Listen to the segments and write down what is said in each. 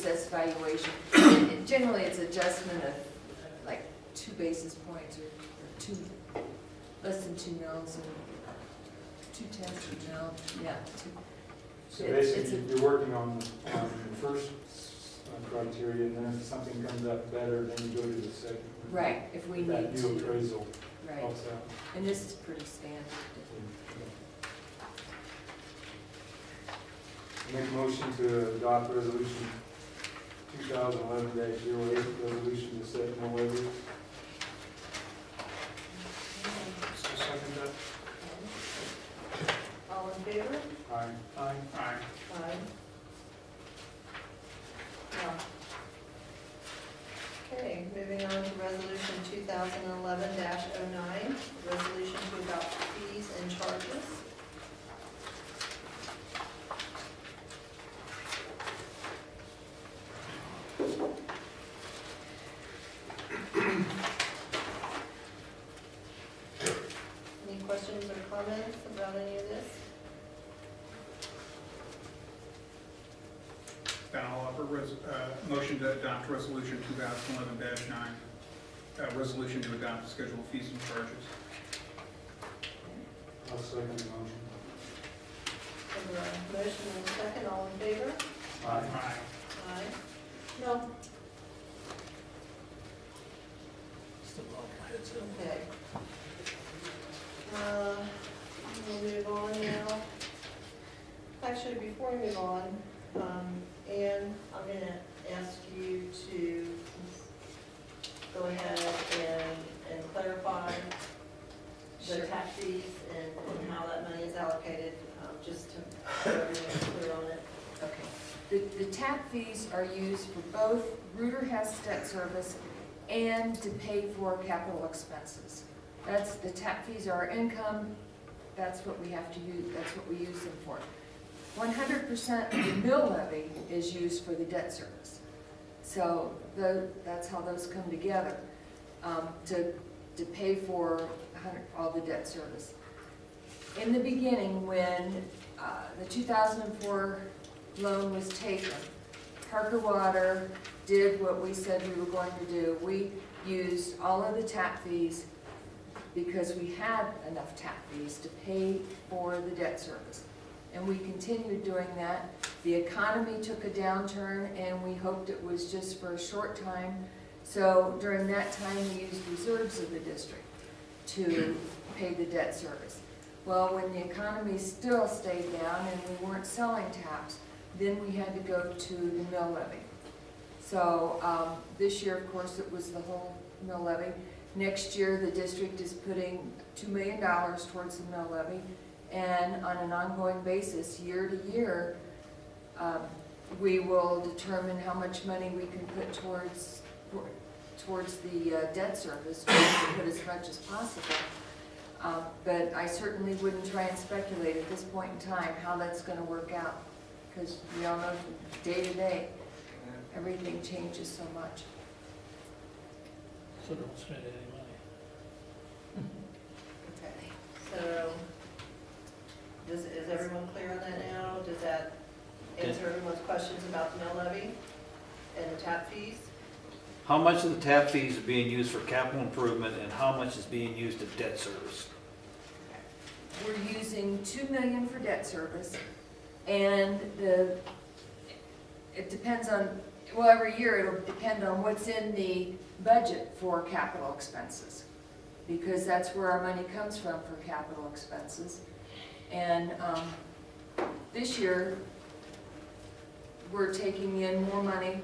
assessed valuation. And generally, it's adjustment of like 2 basis points or two, less than 2 mils and 2/10 of a mil, yeah. So It's basically, you're working on the first criteria, and then if something comes up better, then you go to the second. Right, if we That need new to, appraisal right. helps out. And this is pretty standard. Make a motion to adopt resolution 2011-08, resolution to set no levies. So second that. All in favor? Aye. Aye. Aye. Aye. No. Okay, moving on to resolution 2011-09, resolution to adopt fees and charges. Any questions or comments about any of this? Then I'll offer motion to adopt resolution 2011-9, resolution to adopt schedule of fees and charges. I'll second the motion. Have a motion and a second, all in favor? Aye. Aye. No. Okay. We'll move on now. Actually, before we move on, Ann, I'm gonna ask you to go ahead and clarify the Sure. tax fees and how that money is allocated, just to, so everyone's clear on it. Okay. The TAP fees are used for both Reuter Hess debt service and to pay for capital expenses. That's, the TAP fees are our income, that's what we have to use, that's what we use them for. 100% of the mill levy is used for the debt service. So that's how those come together, to pay for all the debt service. In the beginning, when the 2004 loan was taken, Parker Water did what we said we were going to do. We used all of the tap fees because we had enough tap fees to pay for the debt service. And we continued doing that. The economy took a downturn and we hoped it was just for a short time. So during that time, we used reserves of the district to pay the debt service. Well, when the economy still stayed down and we weren't selling taps, then we had to go to the mill levy. So this year, of course, it was the whole mill levy. Next year, the district is putting $2 million towards the mill levy. And on an ongoing basis, year to year, we will determine how much money we can put towards the debt service, to put as much as possible. But I certainly wouldn't try and speculate at this point in time how that's going to work out, because we all know from day to day, everything changes so much. So don't spend any money. Okay, so, is everyone clear on that now? Does that answer everyone's questions about the mill levy and the tap fees? How much of the tap fees are being used for capital improvement and how much is being used at debt service? We're using $2 million for debt service, and it depends on, well, every year it'll depend on what's in the budget for capital expenses, because that's where our money comes from for capital expenses. And this year, we're taking in more money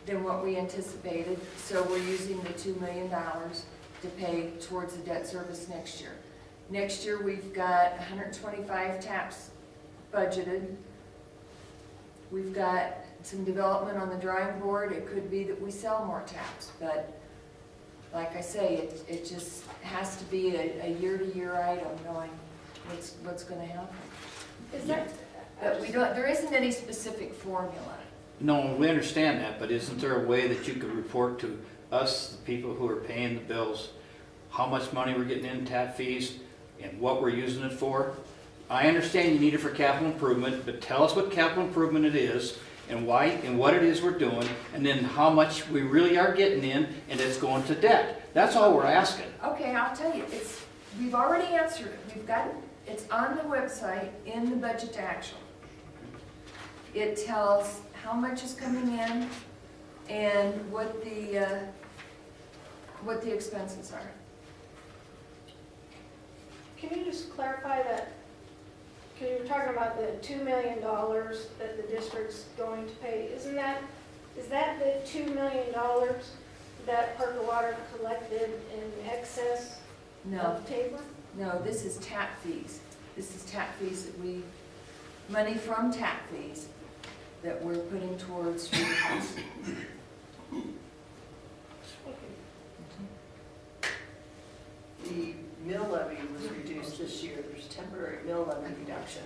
than what we anticipated, so we're using the $2 million to pay towards the debt service next year. Next year, we've got 125 taps budgeted. We've got some development on the drawing board. It could be that we sell more taps, but like I say, it just has to be a year-to-year item, knowing what's going to happen. Is that, But we don't, there isn't any specific formula. No, we understand that, but isn't there a way that you could report to us, the people who are paying the bills, how much money we're getting in tap fees and what we're using it for? I understand you need it for capital improvement, but tell us what capital improvement it is and why, and what it is we're doing, and then how much we really are getting in, and it's going to debt. That's all we're asking. Okay, I'll tell you, we've already answered it. It's on the website in the budget to actual. It tells how much is coming in and what the expenses are. Can you just clarify that? Because you were talking about the $2 million that the district's going to pay. Is that the $2 million that Parker Water collected in excess No, of Tabor? no, this is tap fees. This is tap fees money from tap fees that we're putting towards Rooter House. The mill levy was reduced this year. There's temporary mill levy reduction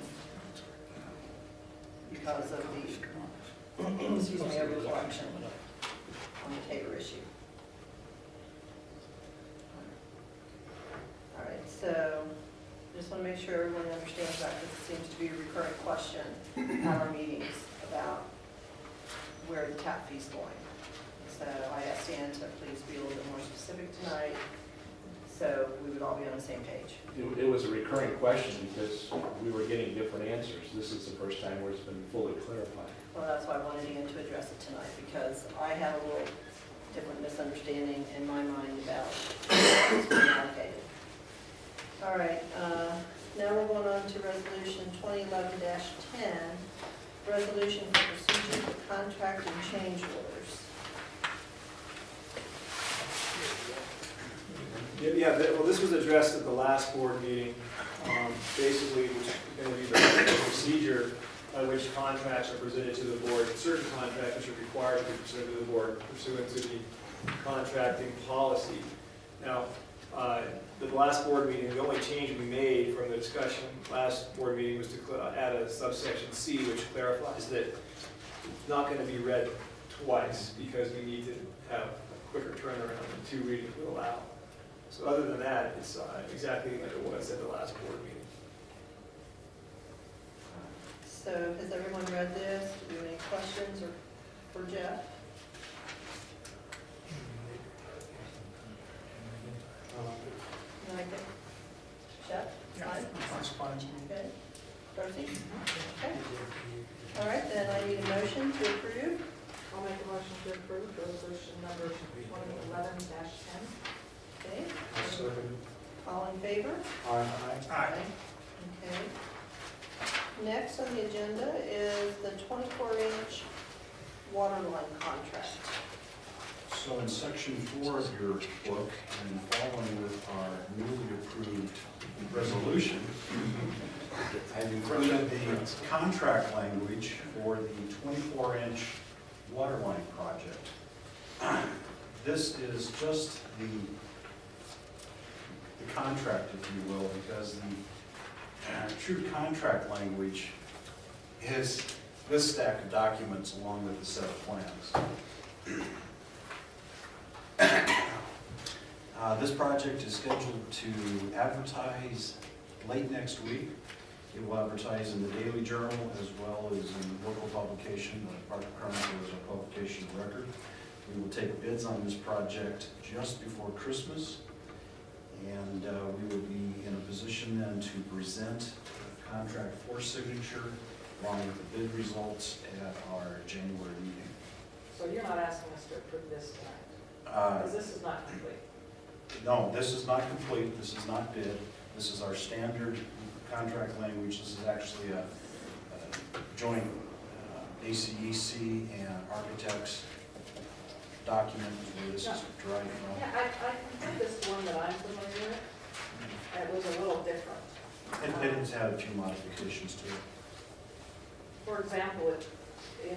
because of the, excuse me, overcollection on the Tabor issue. All right, so just want to make sure everyone understands that, because it seems to be a recurring question at our meetings about where the tap fee's going. So I asked Dan to please be a little bit more specific tonight, so we would all be on the same page. It was a recurring question because we were getting different answers. This is the first time where it's been fully clarified. Well, that's why I wanted Ian to address it tonight, because I have a little different misunderstanding in my mind about what's being allocated. All right, now we're going on to resolution 2011-10, resolution for procedure for contract and change orders. Yeah, well, this was addressed at the last board meeting. Basically, which is going to be the procedure by which contracts are presented to the board. Certain contracts which are required to be presented to the board pursuant to the contracting policy. Now, the last board meeting, the only change we made from the discussion last board meeting was to add a subsection C, which clarifies that it's not going to be read twice because we need to have a quicker turnaround than 2 readings would allow. So other than that, it's exactly like it was at the last board meeting. So has everyone read this? Do you have any questions or for Jeff? You like it? Jeff? Fine? That's fine. Okay. Darcy? Okay. All right, then I need a motion to approve. I'll make a motion to approve resolution number 2011-10. Okay. I'll second. All in favor? Aye. Aye. Okay. Next on the agenda is the 24-inch water line contract. So in section 4 of your book, and following with our newly approved resolution, I've included the contract language for the 24-inch water line project. This is just the contract, if you will, because the true contract language is this stack of documents along with the set of plans. This project is scheduled to advertise late next week. It will advertise in the Daily Journal as well as in local publication, the Parker Chronicle is a publication of record. We will take bids on this project just before Christmas, and we will be in a position then to present the contract for signature along with the bid results at our January meeting. So you're not asking us to approve this tonight? Because this is not complete. No, this is not complete, this is not bid, this is our standard contract language. This is actually a joint ACEC and architects document where this is derived from. Yeah, I compared this to one that I'm familiar with. It was a little different. It has had a few modifications to it. For example, in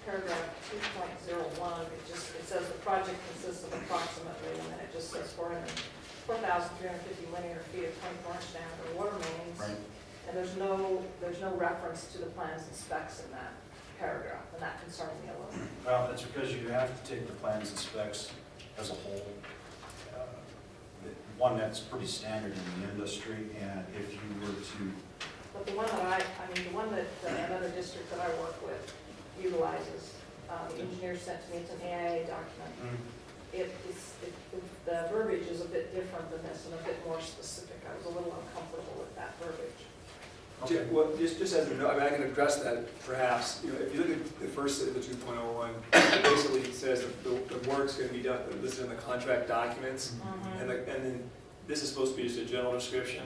paragraph 2.01, it says the project consists of approximately, and then it just says 4,350 linear feet of 24-inch diameter water mains. Right. And there's no reference to the plans and specs in that paragraph, and that concerned me a little. Well, it's because you have to take the plans and specs as a whole. One that's pretty standard in the industry, and if you were to But the one that the one that another district that I work with utilizes. The engineer sent to me, it's an AIA document. The verbiage is a bit different than this and a bit more specific. I was a little uncomfortable with that verbiage. Okay. Well, just as a note, I mean, I can address that perhaps. You know, if you look at the first of the 2.01, it basically says that the work's going to be done, listed in the contract documents. And then this is supposed to be just a general description.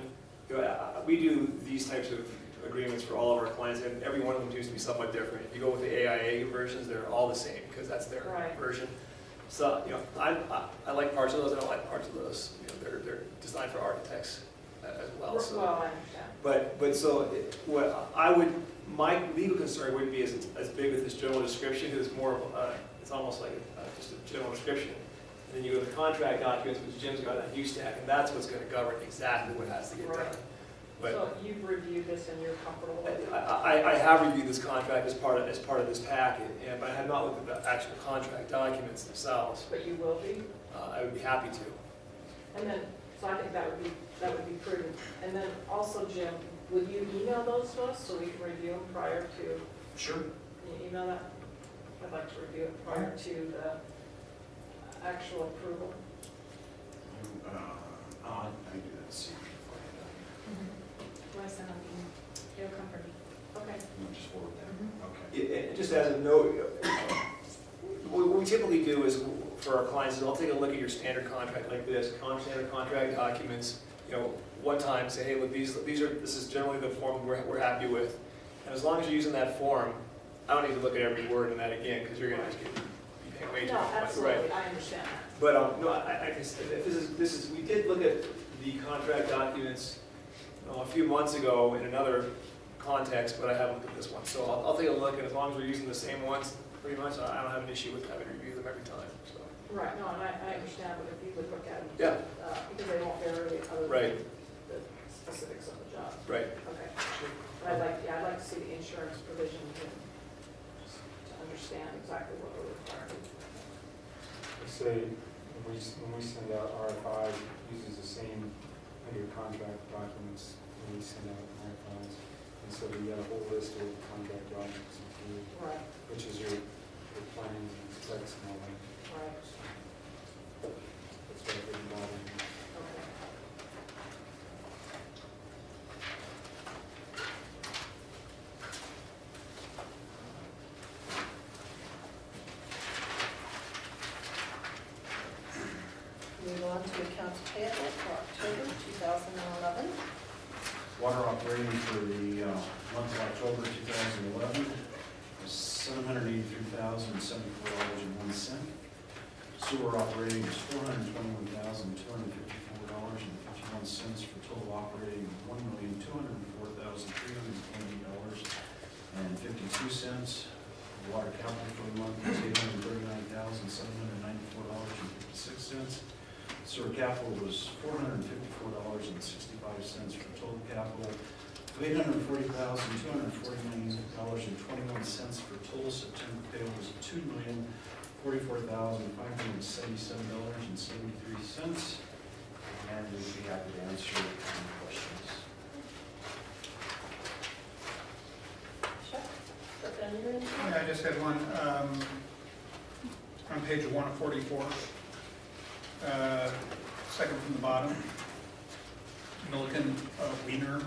You know, we do these types of agreements for all of our clients, and every one of them seems to be somewhat different. If you go with the AIA versions, they're all the same, because that's their Right. version. So, you know, I like parts of those, I don't like parts of those. You know, they're designed for architects as well, so. Well, I understand. But so, what I would, my legal concern wouldn't be as big with this general description, it's more of, it's almost like just a general description. And then you go to the contract documents, which Jim's got on USTAC, and that's what's gonna govern exactly what has to get done. Right. But So you've reviewed this and you're comfortable with it? I have reviewed this contract as part of this packet, but I have not looked at the actual contract documents themselves. But you will be? I would be happy to. And then, so I think that would be prudent. And then also, Jim, would you email those to us so we can review them prior to, Sure. can you email that? I'd like to review it prior to the actual approval. I can do that, see. Do I send them? It'll come from me. Okay. You just forward that, okay. Just as a note, what we typically do is, for our clients, is I'll take a look at your standard contract like this, standard contract documents, you know, one time, say, hey, look, this is generally the form we're happy with. And as long as you're using that form, I don't need to look at every word in that again, because you're gonna just be paying way too No, much money. absolutely, I understand that. But, no, I can, if this is, we did look at the contract documents a few months ago in another context, but I haven't looked at this one. So I'll take a look, and as long as we're using the same ones, pretty much, I don't have an issue with having to review them every time, so. Right, no, and I understand, but if you would look at them. Yeah. Because they won't vary other Right. than the specifics of the job. Right. Okay. But I'd like to see the insurance provisions and just to understand exactly what we're requiring. Let's say, when we send out RFI, it uses the same under contract documents when we send out RFIs. And so we got a whole list of contract documents included, Right, which is your plans and specs and all that. right, That's what I've written down. okay. Move on to accounts payable for October 2011. Water operating for the month of October 2011 was $783,074.01. Sewer operating was $421,254.51 for total operating of $1,204,320.52. Water capital for the month was $839,794.56. Sewer capital was $454.65 for total capital, $840,249.21 for total September payable was $2,044,577.73. And we'd be happy to answer any questions. Chuck, anything? Yeah, I just had one, on page 144, second from the bottom, Milliken Wiener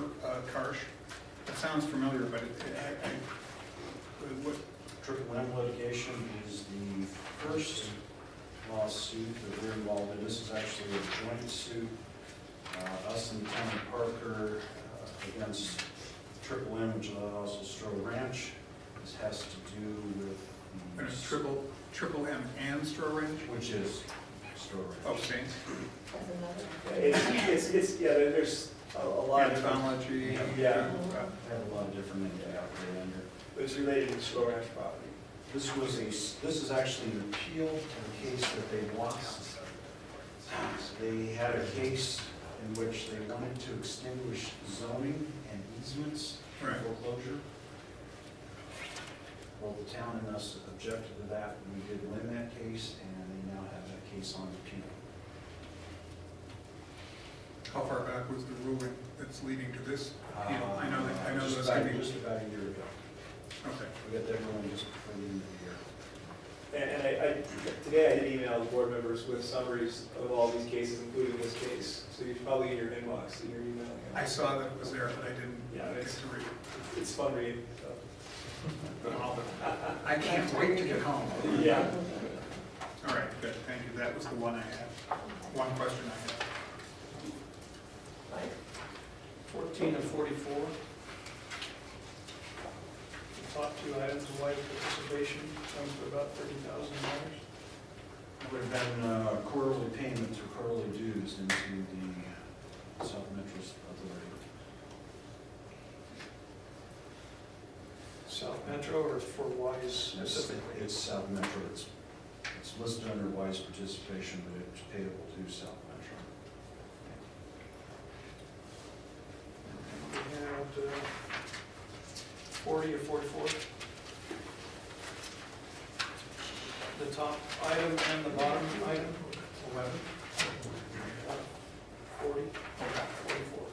Karsh. That sounds familiar, but what, Triple M litigation is the first lawsuit that we're involved in. This is actually a joint suit, us and the town of Parker against Triple M, which is also Stroh Ranch. This has to do with and it's triple M and Stroh Ranch? which is Stroh Ranch. Oh, same. As another. Yeah, there's a lot of, Anthology. Yeah. They have a lot of different names out there under. it's related to Stroh Ranch property. This is actually an appeal to a case that they lost. They had a case in which they wanted to extinguish zoning and easements for Right. foreclosure. Well, the town and us objected to that, and we did win that case, and they now have that case on appeal. How far back was the ruling that's leading to this appeal? I know Just those can be. about a year ago. Okay. We got that going just before the end of the year. And today I did email the board members with summaries of all these cases, including this case. So you're probably in your inbox, in your email. I saw that it was there, but I didn't Yeah, get it's, to read it. it's fun reading. So. I can't wait to get home. Yeah. All right, good, thank you. That was the one I had. One question I had. Mike? 14 and 44. The top two items, white participation, comes to about $30,000. Would have been quarterly payments or quarterly dues into the South Metro Authority. South Metro or for WISE specifically? It's South Metro. It's listed under WISE participation, but it's payable to South Metro. We had 40 or 44. The top item and the bottom item, 11. 40, 44.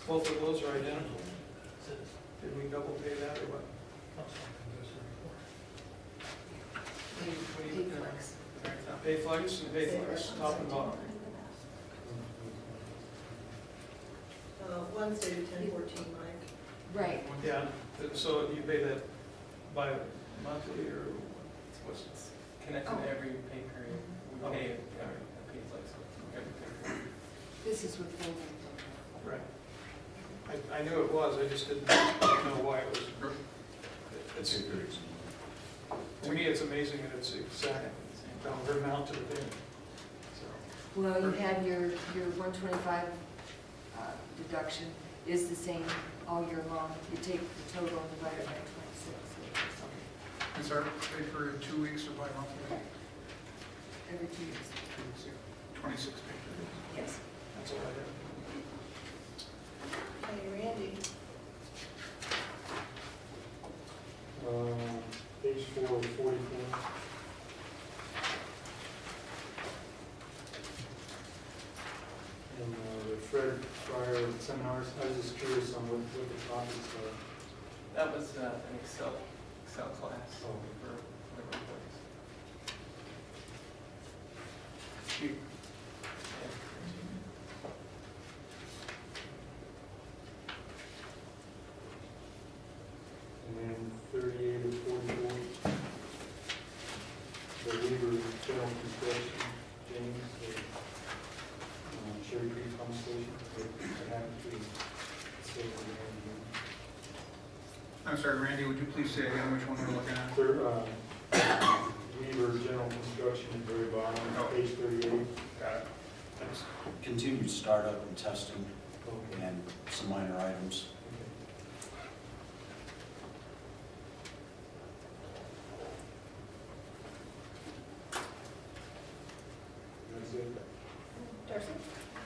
Both of those are identical. Did we double pay that or what? Payflex. Payflex and Payflex, top and bottom. One's dated 10/14, Mike. Right. Yeah, so you pay that by monthly or what's it? Connected to every pay period. We Okay. pay it every flex every pay period. This is with full. Right. I knew it was, I just didn't know why it was. It's a good example. To me, it's amazing that it's exact dollar amount to the payment. So, Well, you have your 125 deduction is the same all year long. You take the total and divide it by 26. Is our pay period 2 weeks or bi-monthly? Every 2 years. 2 weeks, yeah. 26 pay periods. Yes. that's all I have. Hey, Randy? Page 4, 44. And the Fred Fryer seminars, I was just curious on what the topics are. That was an Excel class Oh. for employees. Cute. And then 38 or 44. The Weaver General Construction, James, the Cherry Creek Pump Station, that happened to stay over there. I'm sorry, Randy, would you please say again which one we're looking at? Third, Weaver General Construction, at the very bottom, Oh. page 38. Got it. It's continued startup and testing Okay. and some minor items. That's it. Darcy?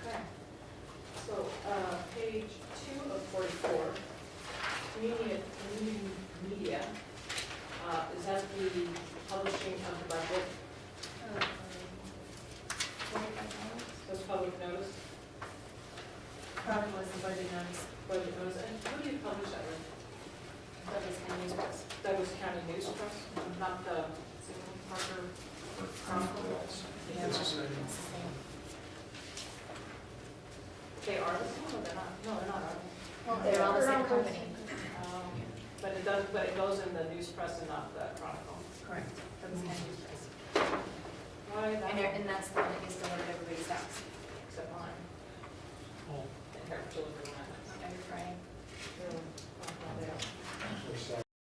Okay. So, page 2 of 44, community media, is that the publishing of the budget? Does public notice? Probably was the budget notice. Budget notice, and who do you publish that with? Douglas County News Press. Douglas County News Press, not the Parker Chronicle? Yeah, It's the same. it's the same. They are the same, or they're not? No, they're not, are they? Well, they're all the same company. But it does, but it goes in the News Press and not the Chronicle. Correct. Douglas County News Press. Why that? And that's the one that gets delivered to everybody's house. Except mine.